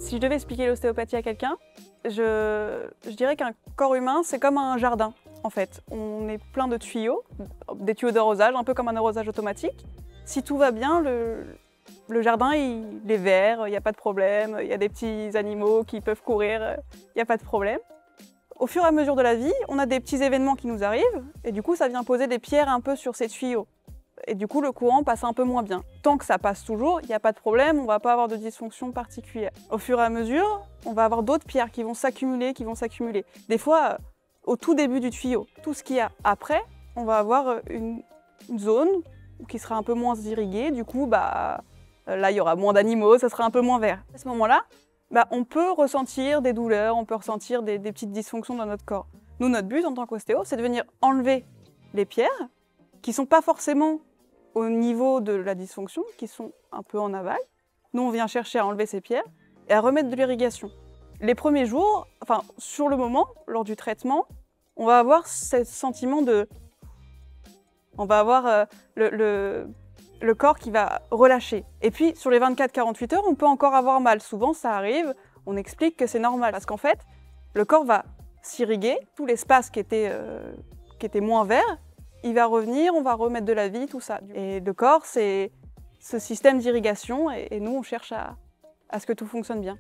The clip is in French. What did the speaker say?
Si je devais expliquer l'ostéopathie à quelqu'un, je dirais qu'un corps humain, c'est comme un jardin, en fait. On est plein de tuyaux, des tuyaux d'arrosage, un peu comme un arrosage automatique. Si tout va bien, le jardin, il est vert, il n'y a pas de problème, il y a des petits animaux qui peuvent courir, il n'y a pas de problème. Au fur et à mesure de la vie, on a des petits événements qui nous arrivent, et du coup, ça vient poser des pierres un peu sur ces tuyaux. Et du coup, le courant passe un peu moins bien. Tant que ça passe toujours, il n'y a pas de problème, on ne va pas avoir de dysfonction particulière. Au fur et à mesure, on va avoir d'autres pierres qui vont s'accumuler, Des fois, au tout début du tuyau, tout ce qu'il y a après, on va avoir une zone qui sera un peu moins irriguée. Du coup, là, il y aura moins d'animaux, ça sera un peu moins vert. À ce moment-là, on peut ressentir des douleurs, on peut ressentir des petites dysfonctions dans notre corps. Nous, notre but en tant qu'ostéo, c'est de venir enlever les pierres qui ne sont pas forcément au niveau de la dysfonction, qui sont un peu en aval. Nous, on vient chercher à enlever ces pierres et à remettre de l'irrigation. Les premiers jours, sur le moment, lors du traitement, on va avoir ce sentiment de... On va avoir le corps qui va relâcher. Et puis, sur les 24-48 heures, on peut encore avoir mal. Souvent, ça arrive, on explique que c'est normal. Parce qu'en fait, le corps va s'irriguer, tout l'espace qui était moins vert, il va revenir, on va remettre de la vie, tout ça. Et le corps, c'est ce système d'irrigation et nous, on cherche à ce que tout fonctionne bien.